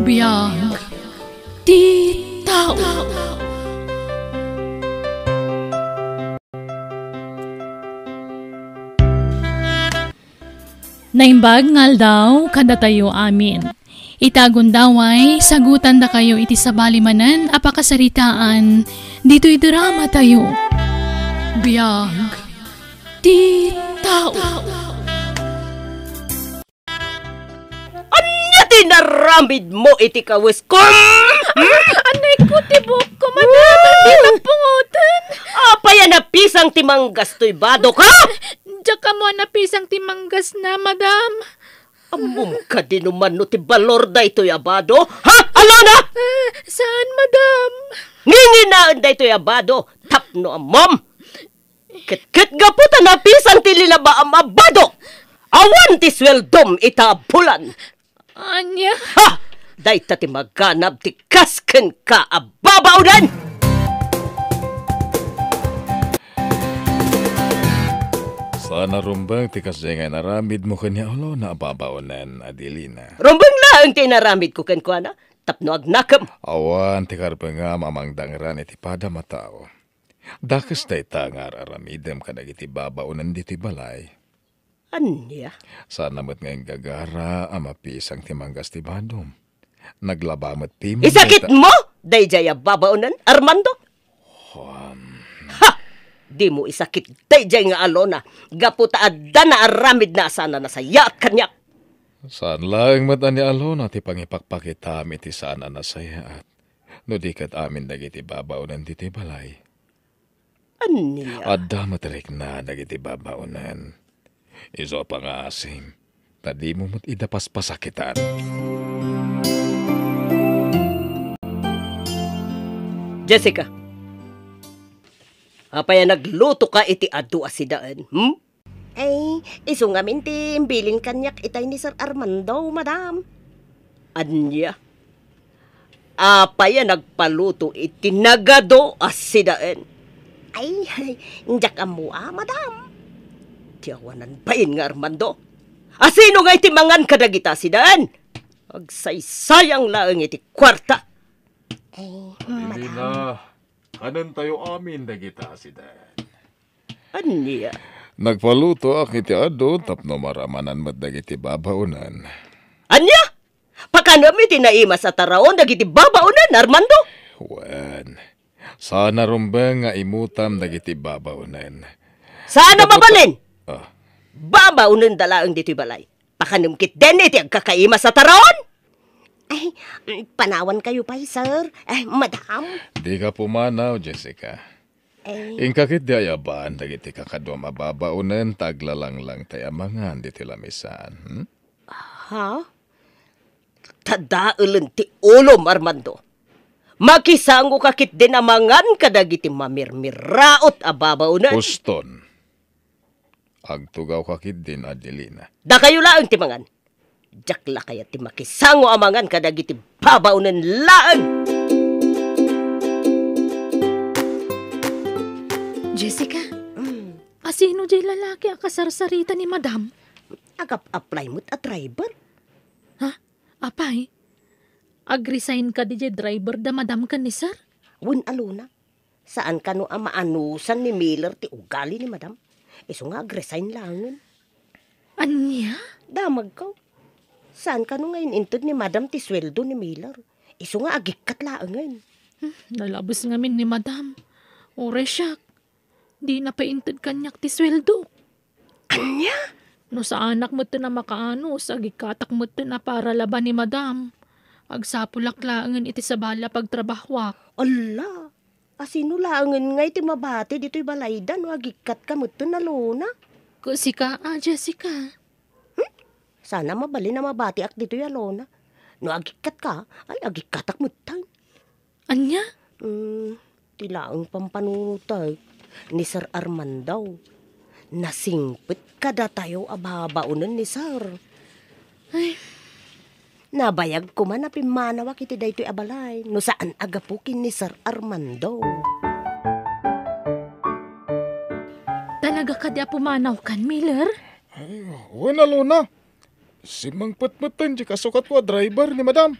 Biyag ti tao. Naimbag ngal daw kada tayo amin. Itagon daway, sagutan da kayo iti sabalimanan apakasaritaan, dito'y drama tayo. Biyag ti tao. Anya tinaramid mo iti kawis ko? Anay ko tibok ko, madam. Di na pungutan. Apaya na pisang timanggas to'y bado ka? Diyak ka mo napisang timanggas na, madam. Amum ka din naman no ti balor da ito'y abado? Ha? Alona! Saan, madam? Nginginaan da ito'y abado. Tapno amom. Kit-kit gaputa na pisang tilila ba ang abado? Awan ti sweldom itabulan. Anya? Ha! Day ta ti magganab ti kasken ka ababaunan! Sana rumbang tikas nga naramid mo kanya ulo na ababaonan, Adelina. Rumbang laang tinaramid ko ken kuana. Tapno agnakam. Awan ti karpa nga mamangdangran iti pada matao. Dakas day ta nga aramidem ka iti babaonan diti balay. Anya? Sana mo't nga gagara amapisang timanggas ti badom. Naglabamat ti mo. Isakit mo? Day jaya babaunan, Armando? Ha! Di mo isakit day jay nga alona. Gaputa adda na aramid na sana nasaya at kanyak. Saan lang mata ni Alona ti pangipakpakitam iti sana nasaya at no di kat amin dagiti babaunan diti balay. Anya? Adda matrik na dagiti babaunan. Iso pangasim. Tadi mo mo't idapaspasakitan. Jessica, apaya nagluto ka iti adu asidaan, Ay, iso nga minti, bilin kanyak itay ni Sir Armando, madam. Anya? Apaya nagpaluto iti nagado asidaan. Ay, njak amu madam. Tiyawanan bayin nga Armando. Asino nga iti mangan kadagita asidaan? Agsaysayang laang iti kwarta. Ay, Adelina, kanan tayo amin dagita sidan. Anya? Nagpaluto ak iti ado tapno maramanan mat dagiti babaunan. Anya? Pakanam iti naimas at taraon dagiti babaunan, Armando? Wan, sana rumbang nga imutam dagiti babaunan. Saan na mabalin? Ah, Babaunan dalaang dito'y balay. Pakanumkit din iti agkakaimas at taraon? ay, panawan kayo pa, sir. Madam. di ka pumanaw, Jessica. Ay, Ingkakit di ayaban dagiti kakadwa mababaunan taglalang lang tayamangan diti lamisan. Ha? Tadaulan ti ulom, Armando. Makisango kakit din amangan kadagiti mamirmiraot ababaunan. Puston. Agtugaw kakit din, Adelina. Da kayo laang ti mangan. Jakla kaya ti makisango amangan kadagiti babaunan laang. Jessica, asino jay lalaki ang kasarsarita ni madam? agap-apply mo't a driver. Ha? Apay? Ag-resign ka di jay driver da madam ka ni sir? Wun aluna. Saan ka no maanusan ni Miller ti ugali ni madam? Iso nga ag-resign langan. Anya? Damag ka. Saan ka no ngayon intod ni madam ti sweldo ni Miller? Iso nga agikat langan. Nalabos ngamin ni madam. Ore siyak. Di na paintod kanyak ti sweldo. Anya? No sa anak mo to na makaano, sa gikatak mo to na para laban ni madam. Agsapulak laangan iti sa bala pagtrabahwak. Ala, asino langan nga iti mabati dito'y balaydan o agikat ka mo to na luna? Kasi ka, Jessica. Sana mabali na mabati ak dito'y alona. No agikat ka, ay agikatak mo tayo. Anya? Tilaang pampanutay ni Sir Armando. Nasingpit kada tayo ababaunan ni Sir. Ay, nabayag ko man na pimanawak iti daytoy abalay. No saan agapukin ni Sir Armando. talaga ka di pumanaw kan, Miller? Wala luna. Si Mang Patmatan di kasukat ko driver ni madam.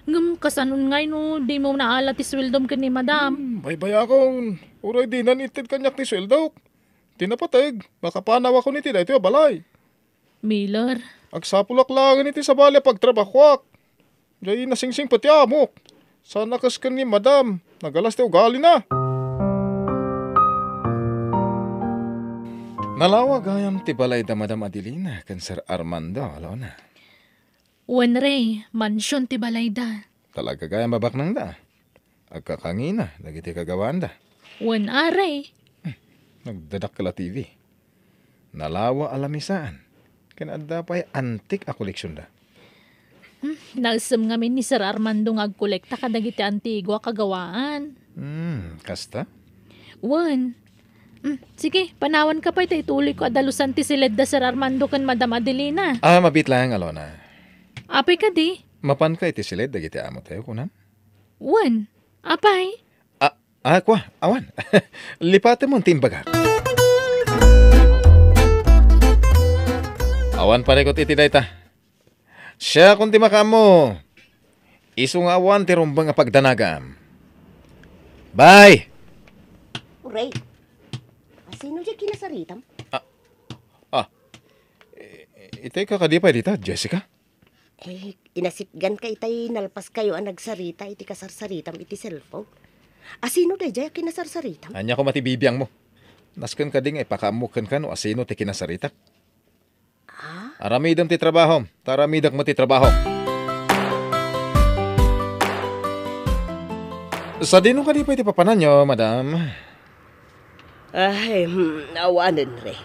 Ngam kasanon ngay no, di mo naala ti sweldom ka ni madam. Bay akong uray di nanitid kanyak ni sweldo. Tinapateg, makapanaw ako niti dahito ya balay. Miller, Agsapulak lang niti sa balay pagtrabakwak. Jay nasingsing pati amok. Sana kas ni madam, nagalas ti ugali na. Nalawag ayam ti balay da Madam Adelina kan Sir Armando, Alona. wen ray, mansyon ti balayda. Talaga gaya mabak nang da. Agkakangina, nagiti kagawan da. Wen aray, Nagdadak kala TV. Nalawa alamisaan. Kanada pa'y antik a koleksyon da. nagsam ngamin ni Sir Armando nga agkolekta kadagiti antigua kagawaan. Kasta? Wen, sige, panawan ka pa ito, ituloy ko adalusan ti silid da Sir Armando kan Madam Adelina. Mabit lang, Alona. Apay ka di? Mapan ka iti silid, dagiti amo tayo kunan. Wen, apay? Kwa, awan. Lipate mo ang timbaga. Awan parekot iti dayta. Siya kung ti makamo. Isu nga awan ti rumbang nga pagdanagam. Bye! Uray, sino dyan kinasaritam? Itay ka kadipay dita, Jessica? Inasitgan ka itay nalpas kayo ang nagsarita iti kasarsaritam iti cellphone. Asino day jaya kinasarsaritam? Anya ko matibibiyang mo. Nasken ka ding ipakamukan ka no asino ti kinasarita. Aramidam ti trabaho. Taramidak mo ti trabaho. Sa dino ka di pa iti papanan nyo, madam? Ay, awanan re.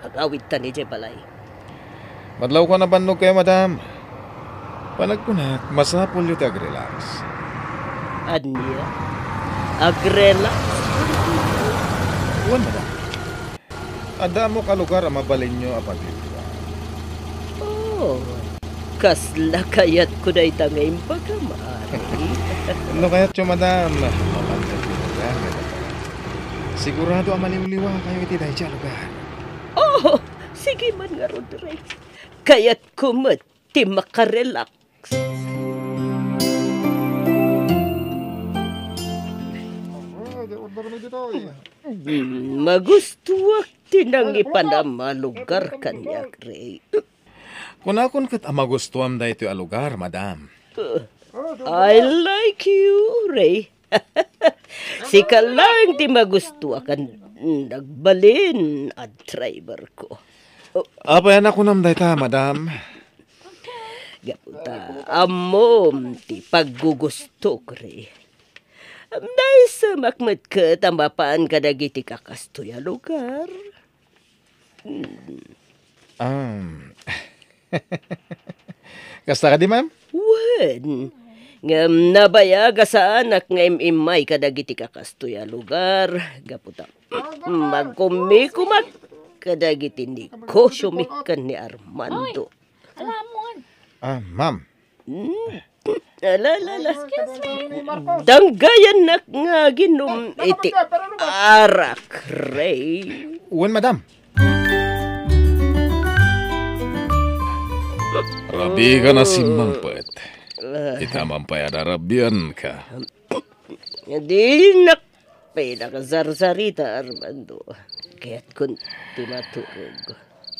Agawid ta ni jay balay. Madlaw ko na bannog kayo, madam. Panagkunat, masapul yu ti agrelax. Anya? Agrela? Uwan, madam. Ada mo ka lugar ang mabalin nyo apatid. Oh, kasla kayat ko na itangay pagkamari. Ano kayat nyo, madam? Mapansin ko lugar. Sigurado ang maliwliwa kayo iti dahil siya lugar. Oh, sige man nga Rodriguez. Kayat ko ti makarelax. Magustuwak tinang ipanama lugar kanyak, Ray. Kunakon kat amagustuam da ito lugar, madam. I like you, Ray. Sika lang ti magustuwakan nagbalin at driver ko. Apayan ako nam da ita, madam. Gaputa, amom ti paggugusto ko, Ray. Dahil sa makmat ka, tambapaan ka dagiti kakastoya lugar. Kasta ka di, ma'am? Wen, ngam nabayaga sa anak nga imay kadagiti kakastoya lugar. Gaputa, magkumikumat kadagiti negosyo mikan ni Armando. Alamon. Ma'am. Alala. Danggayan na nga ginom iti arak, Ray. Uwan, madam. Rabi ka na si Mangpet. Ita mampaya na rabian ka. Di nak pinakasarsarita, Armando. Kaya't kun timaturog.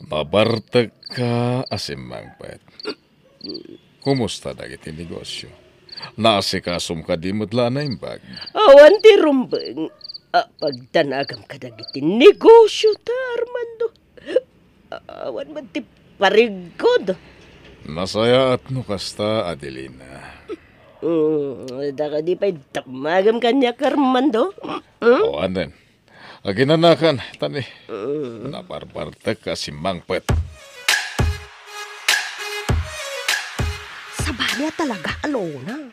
Mabartag ka asim Mangpet. Kumusta na iti negosyo? Naasikasom ka di mutla na imbag. Awan ti rumbeng. Pagtanagam ka dagiti negosyo ta, Armando. Awan man ti parigod. Nasaya at nukasta, Adelina. Daka di pa'y tamagam kanya, Armando. O, anden. Aginanakan, tani. Naparpartag ka si Mangpet. Sa banya talaga, Alona.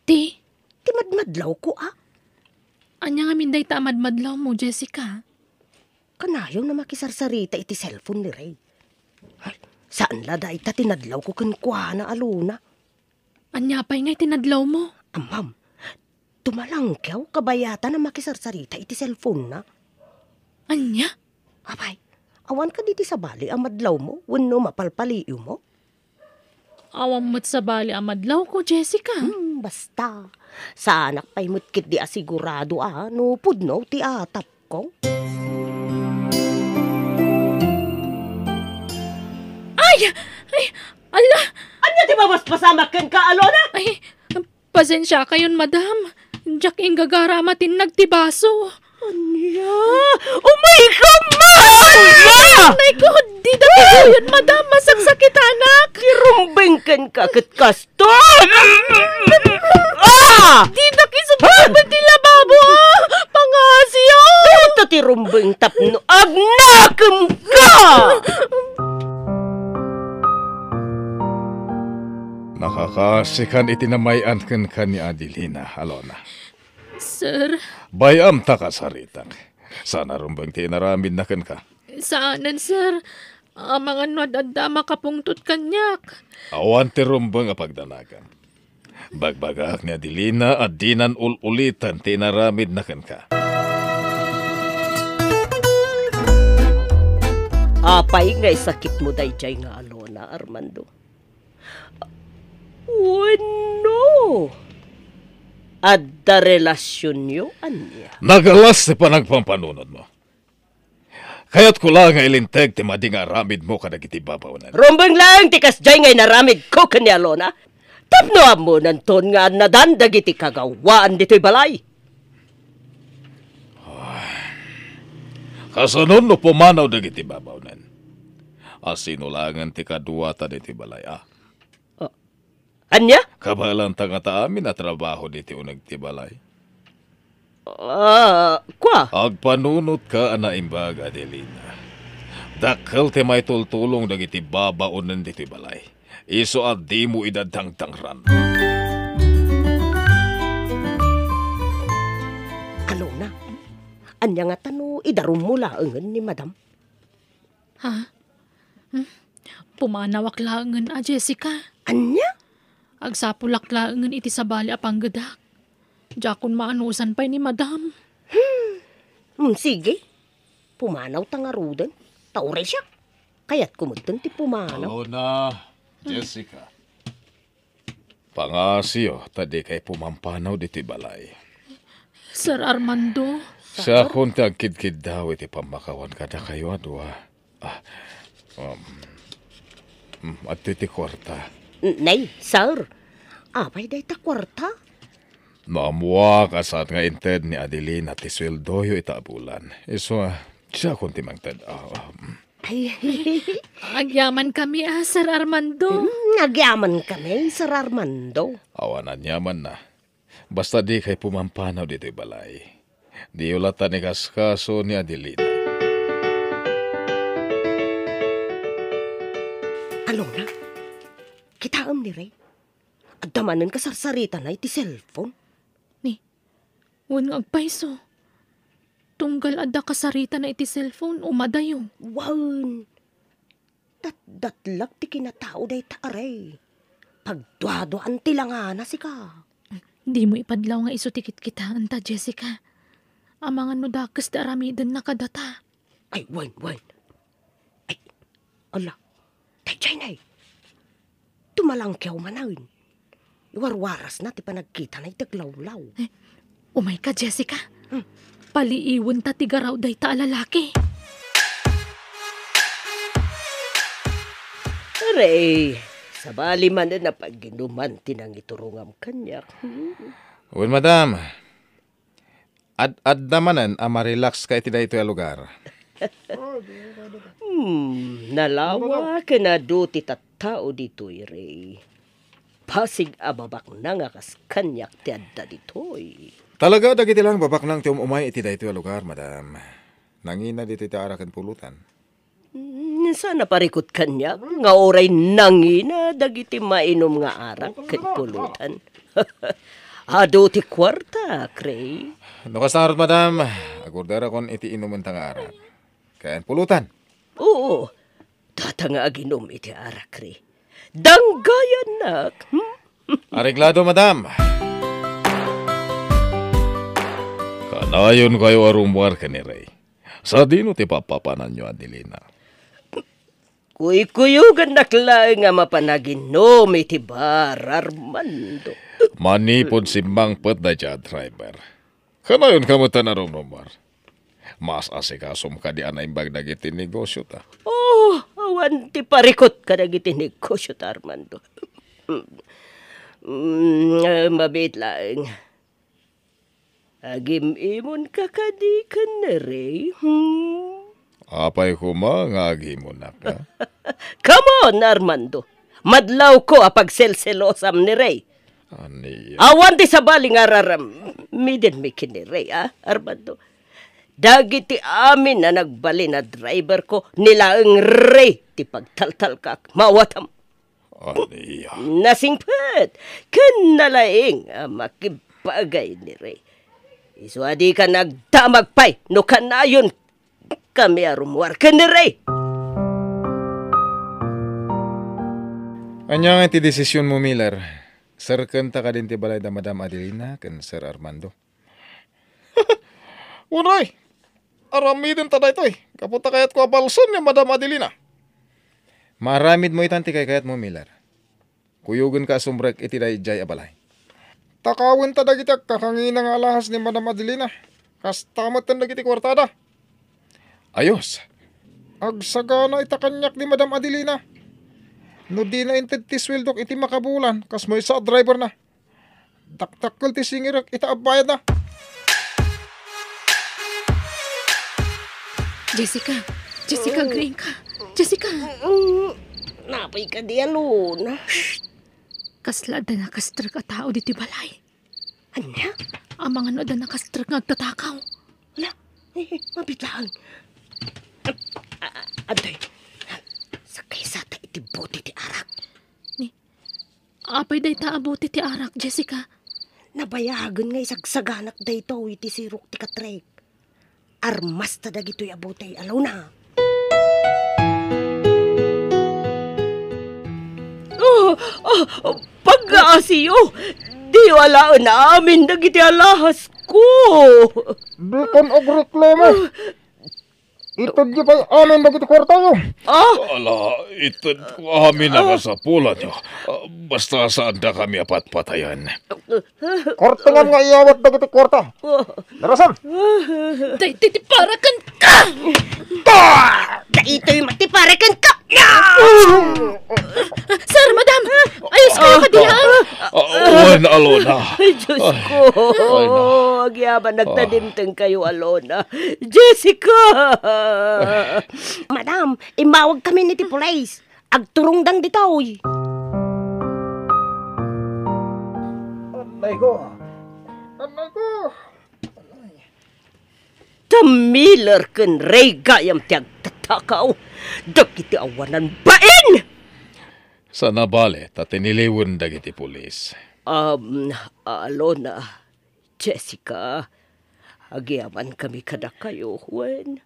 Ti, Timadmadlaw ko, anya nga minday ta amadmadlaw mo, Jessica. Kanayo na makisarsarita iti cellphone ni Ray. Ay, saan la da ita tinadlaw ko kankwa na, Alona? Anya pa'y nga'y tinadlaw mo. Ma'am, tumalangkaw kabayata na makisarsarita iti cellphone na. Anya? Abay, awan ka diti sa bali ang madlaw mo, wano mapalpaliw mo. Awam mo't sa bali amadlaw ko, Jessica. Basta. Sa anak pa'y mutkit di asigurado no pudno ti atap ko. Ay! Ala! Anya di ba mas pasamakin ka, Alona? Ay, pasensya kayon, madam. Jack ing gagaramatin nagtibaso. Anya? Oh my God, ma! Nay ko, di na yun, madam. Masaksakit, anak. Kirumbingkan ka kasto! Di na kisubabag ti lababo, Pangasyo! Ito ti rumbing tapno. Agnakem ka! Nakakasikan itinamayan kan ni Adelina, Alona. Sir, Bayam ta kasaritang. Sana rumbang tinaramid na kan ka. saanan, sir? Mga nadada makapungtot kanyak. Awan ti rumbang apagdanagan. Bagbagak ni Adelina at dinan ulitan tinaramid na kan ka. Apay nga'y sakit mo dayjay nga, Alona, Armando. Bueno. Adda relasyon nyo, anya. Nagalas ti panagpampanunod mo. Kaya't ko lang nga ilinteg ti mading aramid mo kadagiti babawnan. Rumbang lang, tikas jay nga'y naramid ko kanya, Alona. Tapno mo nanton nga nadandag iti kagawaan dito'y balay. Kasunod no pumanaw dagiti babawnan. Asinulangan ti kaduwata diti balay. Anya? Kabalantang ata amin na trabaho diti unag ti balay. Kwa? Agpanunot ka ana imbag, Adelina. Dakkel ti may tultulong dagiti babaunan diti balay. Iso at di mo idadangtangran. Alona, anya nga tano idarum mo laangan ni madam. Ha? Pumanawak laangan, Jessica. Anya? Agsapulak laangan iti sabali apanggadak. Jakon maanusan pa'y ni madam. Sige. Pumanaw tangarudan. Taure siya. Kaya't kumutan ti pumanaw. Alona, Jessica. Pangasyo, tadi kay pumampanaw diti balay. Sir Armando. Sa akong tagkid-kid daw iti pamakawan kada kayo adwa. At iti kwarta. Nay, sir. Apay day ta kwarta. Maamuwa kasat nga inted ni Adelina ti sweldoyo itabulan. Iso, siya kung timang ted. Ay, Agyaman kami, Sir Armando. nagyaman kami, Sir Armando. Awanan yaman na. Basta di kay pumampanaw dito'y balay. Di ulatan ni kaskaso ni Adelina. Alona, kitaam ni Ray. At damanan ka sarsarita na iti cellphone. Wan agpaiso. Tunggal adda kasarita na iti cellphone umadayo. Wan. Dat-datlak ti kinatao day taaray. Pagduado-an ti langana si ka. Di mo ipadlaw nga iso tikit kita, anta Jessica. Ang mga nudakas da aramidan nakadata. Ay, wan. Ay, ala. Tay nay. Tumalangkyaw manawin. Iwarwaras na ti panagkita na itaglawlaw. Umay ka, Jessica. Paliiwan ta tigaraw day ta alalaki. Aray, sabali man na pagginuman tinang iturungam kanyak. Well, madam. Ad namanan, marelax ka iti dayto yung lugar. Nalawa ka na do ti tattao dito'y, Ray. Pasig ababak na nga kas kanyak ti adda dito'y. Talaga, dagiti lang babak nang tiyong umay iti dayto yung lugar, madam. Nangina dito iti arakan pulutan. Sana parikot kanyak, nga oray nangina dagiti mainom nga arak ken pulutan. Ado ti kwarta, Cray. No kasarot, madam. Agurdara kon iti inuman tang arak. Kayan pulutan. Oo, data nga aginom iti arak, Cray. Danggayan nak. Areglado, madam. Kanayon kayo arumwar ka ni Ray. Sa dino ti papapanan nyo, Adelina. Kuy-kuyugan nakla nga mapanaginom iti bar, Armando. Manipod si Mangpet na dyan, driver. Kanayon kamutan na rumar. Mas asikasom ka di anaimbag nagiti negosyo ta. Oh, awan ti parikot ka nagiti negosyo ta, Armando. Mabit lang. Agim-imon ka kadikan na rin. Apay kuma nga mo na ka. Come on, Armando. Madlaw ko apag selselosam ni Ray. Ani, Awan ti sabali nga raram. Midin mi kini Ray, Armando. Dagiti amin na nagbali na driver ko nila ang Ray ti pagtaltal kak. Mawatam. ani, Nasingpet. Kanalaing makibagay ni Ray. Iswadi ka nagdamagpay no kanayon kami arumuar ka ni Ray. Anya nga ti desisyon mo, Miller? Sir, kanta ka din ti balay da Madam Adelina ken Sir Armando. Unay, aramidin ta da ito eh. Kapunta kayat ko abalson ni Madam Adelina. Maramid mo itan ti kayat mo, Miller. Kuyugan ka sumbrek iti day jay abalay. Takawin ta dagiti kakangina nga alahas ni Madam Adelina. Kastamat tan dagiti kwartada. Ayos. Agsagana itakanyak ni Madam Adelina. No di na inted ti swildok iti makabulan kas mo isa driver na. Daktakkel ti singirek itaabayad na. Jessica, green ka. Jessica. Napay ka di alona. Kasla da nakastra ka tao diti balay. Anya? Ang mga no da nakastra nga agtatakaw. Wala. Mabit lang. Aday. Sakay sa ta iti bote ti arak. Apay day taabuti ti arak, Jessica. Nabayagan nga isagsaganak dayto iti sirok ti katrek. Armas ta dagitoy abotay alona. Pag-aasiyo, di wala na amin dagiti alahas ko. Bikan og reklamo. Itod di pa'y amin dagiti kwartayo. Ala, ito amin na kasapulan nyo. Basta saan da kami apat-patayan. Kwartangan nga iyawat dagiti kwarta. Narasan? Titiparakan ka! Ito'y matiparikan ka! Sir, madam! Ayos kayo ka diha! Uwan, Alona. Ay, Diyos ko! Agyaman nagtadimteng kayo, Alona. Jessica! Madam, imawag kami ni ti police. Agturungdang ditoy. Anay ko. Anay ko. Tamilar ken Ray gayam ti agtatakaw. Dagiti awanan bain! Sa nabale, tatiniliwan dagiti pulis. Alona, Jessica, agyaman kami kada kayo, Juan.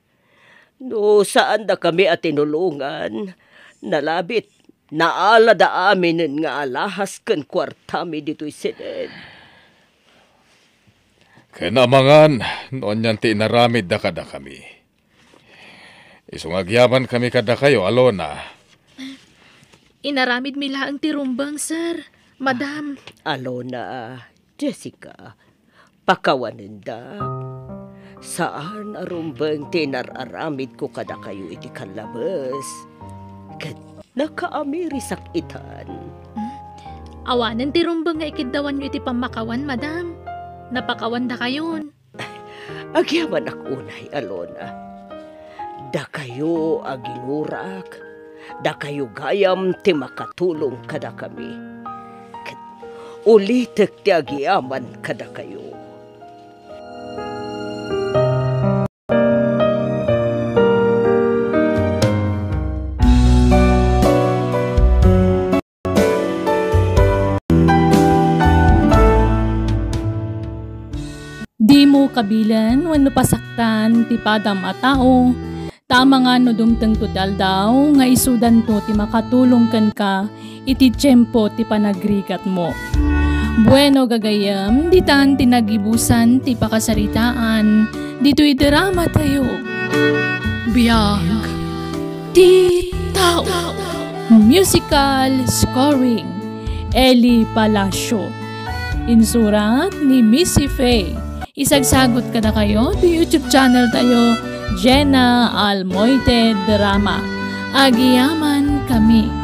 No, saan da kami at tinulungan? Nalabit, naala da aminin nga alahas ken kwartami dito'y sined. Kanamangan, noon yan ti inaramid da kada kami. Isungagyaman kami kada kayo, Alona. Inaramid mila ang tirumbang, sir. Madam. Alona, Jessica, pakawanin da. Saan arumbang tinararamid ko kada kayo iti kalabas? Kat nakaamirisak itan. Awanan tirumbang nga ikidawan nyo iti pamakawan, madam. Napakawan da kayon. Agyaman unay, Alona. Da kayo aginurak, da kayo gayam ti makatulong kada kami. Ulitek ti agyaman kada kayo. Di mo kabilan wenno pasaktan ti padam a tao. Tama nga no dumteng total daw nga isudan to ti makatulong ken ka iti tiyempo ti panagrigat mo. Bueno gagayam, ditan tinagibusan ti pakasaritaan, dito'y drama tayo. Biyag, tita. Tao. Musical scoring Eli Palacio. Insurat ni Missy Faye. Isagsagot ka na kayo di YouTube channel tayo, Jenna Almoite Drama. Agiyaman kami.